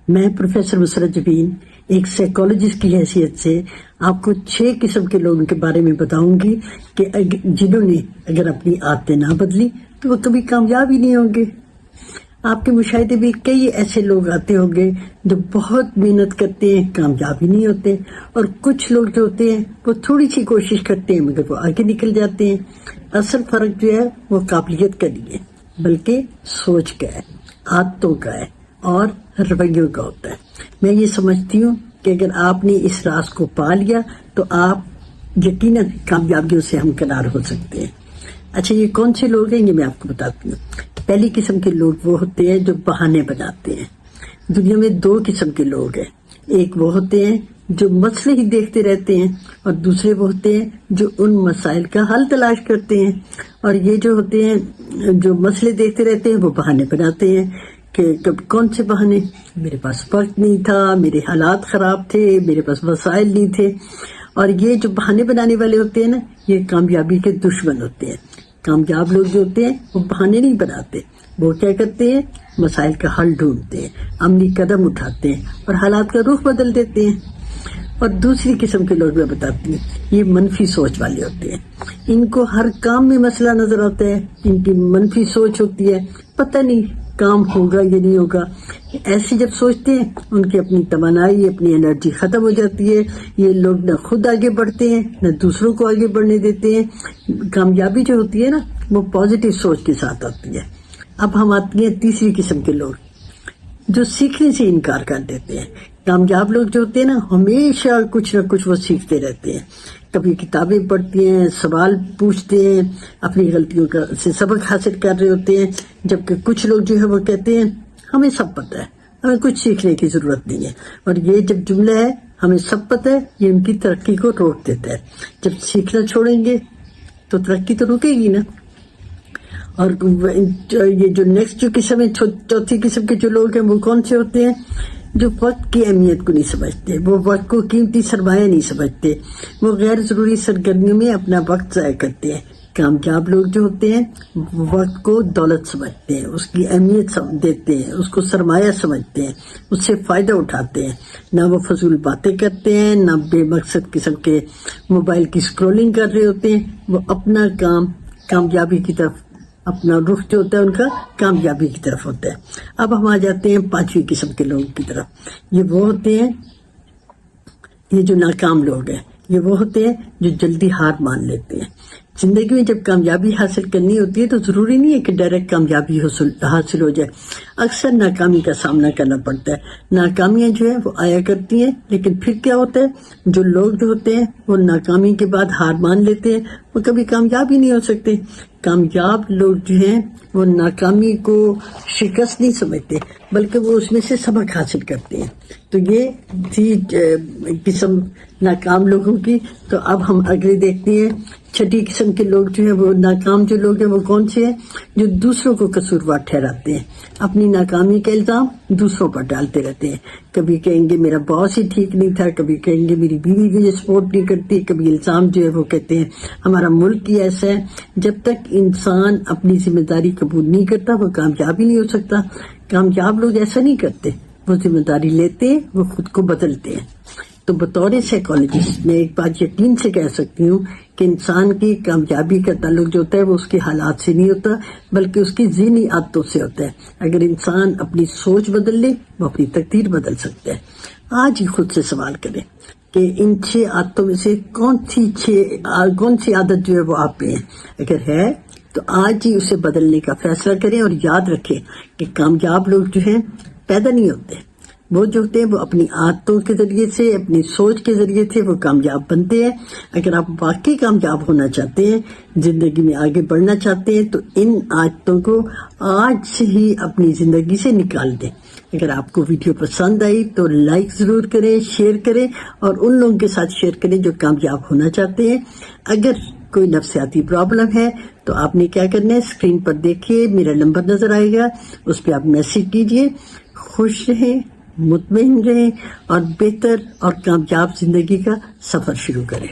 میں پروفیسر مسرت جبین ایک سائیکالوجسٹ کی حیثیت سے آپ کو 6 قسم کے لوگوں کے بارے میں بتاؤں گی کہ جنہوں نے اگر اپنی عادتیں نہ بدلی تو وہ کبھی کامیاب ہی نہیں ہوں گے۔ آپ کے مشاہدے میں کئی ایسے لوگ آتے ہوں گے جو بہت محنت کرتے ہیں، کامیاب ہی نہیں ہوتے، اور کچھ لوگ جو ہوتے ہیں وہ تھوڑی سی کوشش کرتے ہیں مگر وہ آگے نکل جاتے ہیں۔ اصل فرق جو ہے وہ قابلیت کا نہیں ہے بلکہ سوچ کا ہے، عادتوں کا ہے اور رویوں کا ہوتا ہے۔ میں یہ سمجھتی ہوں کہ اگر آپ نے اس راز کو پا لیا تو آپ یقیناً کامیابیوں سے ہمکنار ہو سکتے ہیں۔ اچھا، یہ کون سے لوگ ہیں یہ میں آپ کو بتاتی ہوں۔ پہلی قسم کے لوگ وہ ہوتے ہیں جو بہانے بناتے ہیں۔ دنیا میں 2 قسم کے لوگ ہیں، ایک وہ ہوتے ہیں جو مسئلے ہی دیکھتے رہتے ہیں اور دوسرے وہ ہوتے ہیں جو ان مسائل کا حل تلاش کرتے ہیں۔ اور یہ جو ہوتے ہیں جو مسئلے دیکھتے رہتے ہیں وہ بہانے بناتے ہیں کہ کون سے بہانے؟ میرے پاس وقت نہیں تھا، میرے حالات خراب تھے، میرے پاس وسائل نہیں تھے۔ اور یہ جو بہانے بنانے والے ہوتے ہیں نا، یہ کامیابی کے دشمن ہوتے ہیں۔ کامیاب لوگ جو ہوتے ہیں وہ بہانے نہیں بناتے، وہ کیا کرتے ہیں؟ مسائل کا حل ڈھونڈتے ہیں، عملی قدم اٹھاتے ہیں اور حالات کا رخ بدل دیتے ہیں۔ اور دوسری قسم کے لوگ میں بتاتی ہوں، یہ منفی سوچ والے ہوتے ہیں۔ ان کو ہر کام میں مسئلہ نظر آتا ہے، ان کی منفی سوچ ہوتی ہے، پتہ نہیں کام ہوگا یا نہیں ہوگا۔ ایسے جب سوچتے ہیں ان کی اپنی توانائی، اپنی انرجی ختم ہو جاتی ہے۔ یہ لوگ نہ خود آگے بڑھتے ہیں نہ دوسروں کو آگے بڑھنے دیتے ہیں۔ کامیابی جو ہوتی ہے نا وہ پازیٹیو سوچ کے ساتھ آتی ہے۔ اب ہم آتی ہیں تیسری قسم کے لوگ جو سیکھنے سے انکار کر دیتے ہیں۔ کامیاب لوگ جو ہوتے ہیں نا ہمیشہ کچھ نہ کچھ وہ سیکھتے رہتے ہیں، کبھی کتابیں پڑھتے ہیں، سوال پوچھتے ہیں، اپنی غلطیوں کا سے سبق حاصل کر رہے ہوتے ہیں۔ جبکہ کچھ لوگ جو ہے وہ کہتے ہیں ہمیں سب پتہ ہے، ہمیں کچھ سیکھنے کی ضرورت نہیں ہے۔ اور یہ جب جملہ ہے ہمیں سب پتہ ہے، یہ ان کی ترقی کو روک دیتا ہے۔ جب سیکھنا چھوڑیں گے تو ترقی تو رکے گی نا۔ اور یہ جو نیکسٹ جو قسم ہے، چوتھی قسم کے جو لوگ ہیں وہ کون سے ہوتے ہیں؟ جو وقت کی اہمیت کو نہیں سمجھتے، وہ وقت کو قیمتی سرمایہ نہیں سمجھتے، وہ غیر ضروری سرگرمیوں میں اپنا وقت ضائع کرتے ہیں۔ کامیاب لوگ جو ہوتے ہیں وقت کو دولت سمجھتے ہیں، اس کی اہمیت دیتے ہیں، اس کو سرمایہ سمجھتے ہیں، اس سے فائدہ اٹھاتے ہیں۔ نہ وہ فضول باتیں کرتے ہیں، نہ بے مقصد قسم کے موبائل کی اسکرولنگ کر رہے ہوتے ہیں۔ وہ اپنا کام کامیابی کی طرف، اپنا رخ جو ہوتا ہے ان کا کامیابی کی طرف ہوتا ہے۔ اب ہم آ جاتے ہیں 5ویں قسم کے لوگوں کی طرف۔ یہ وہ ہوتے ہیں، یہ جو ناکام لوگ ہیں، یہ وہ ہوتے ہیں جو جلدی ہار مان لیتے ہیں۔ زندگی میں جب کامیابی حاصل کرنی ہوتی ہے تو ضروری نہیں ہے کہ ڈائریکٹ کامیابی حاصل ہو جائے، اکثر ناکامی کا سامنا کرنا پڑتا ہے۔ ناکامیاں جو ہیں وہ آیا کرتی ہیں، لیکن پھر کیا ہوتا ہے، جو لوگ جو ہوتے ہیں وہ ناکامی کے بعد ہار مان لیتے ہیں، وہ کبھی کامیاب ہی نہیں ہو سکتے۔ کامیاب لوگ جو ہیں وہ ناکامی کو شکست نہیں سمجھتے بلکہ وہ اس میں سے سبق حاصل کرتے ہیں۔ تو یہ تھی قسم ناکام لوگوں کی۔ تو اب ہم اگلے دیکھتے ہیں 6ٹھی قسم کے لوگ جو ہیں وہ ناکام جو لوگ ہیں وہ کون سے ہیں؟ جو دوسروں کو قصوروار ٹھہراتے ہیں، اپنی ناکامی کا الزام دوسروں پر ڈالتے رہتے ہیں۔ کبھی کہیں گے میرا باس ہی ٹھیک نہیں تھا، کبھی کہیں گے میری بیوی مجھے سپورٹ نہیں کرتی، کبھی الزام جو ہے وہ کہتے ہیں ہمارا ملک ہی ایسا ہے۔ جب تک انسان اپنی ذمہ داری قبول نہیں کرتا وہ کامیاب ہی نہیں ہو سکتا۔ کامیاب لوگ ایسا نہیں کرتے، وہ ذمہ داری لیتے ہیں، وہ خود کو بدلتے ہیں۔ تو بطور سائیکالوجسٹ میں ایک بات یقین سے کہہ سکتی ہوں کہ انسان کی کامیابی کا تعلق جو ہوتا ہے وہ اس کے حالات سے نہیں ہوتا بلکہ اس کی ذہنی عادتوں سے ہوتا ہے۔ اگر انسان اپنی سوچ بدل لے وہ اپنی تقدیر بدل سکتا ہے۔ آج ہی خود سے سوال کریں کہ ان 6 عادتوں میں سے کون سی عادت جو ہے وہ آپ پہ ہے۔ اگر ہے تو آج ہی اسے بدلنے کا فیصلہ کریں، اور یاد رکھیں کہ کامیاب لوگ جو ہیں پیدا نہیں ہوتے، وہ جو ہوتے ہیں وہ اپنی عادتوں کے ذریعے سے، اپنی سوچ کے ذریعے سے وہ کامیاب بنتے ہیں۔ اگر آپ واقعی کامیاب ہونا چاہتے ہیں، زندگی میں آگے بڑھنا چاہتے ہیں، تو ان عادتوں کو آج سے ہی اپنی زندگی سے نکال دیں۔ اگر آپ کو ویڈیو پسند آئی تو لائک ضرور کریں، شیئر کریں، اور ان لوگوں کے ساتھ شیئر کریں جو کامیاب ہونا چاہتے ہیں۔ اگر کوئی نفسیاتی پرابلم ہے تو آپ نے کیا کرنا ہے، اسکرین پر دیکھیے میرا نمبر نظر آئے گا، اس پہ آپ میسج کیجئے۔ خوش رہیں، مطمئن رہیں اور بہتر اور کامیاب زندگی کا سفر شروع کریں۔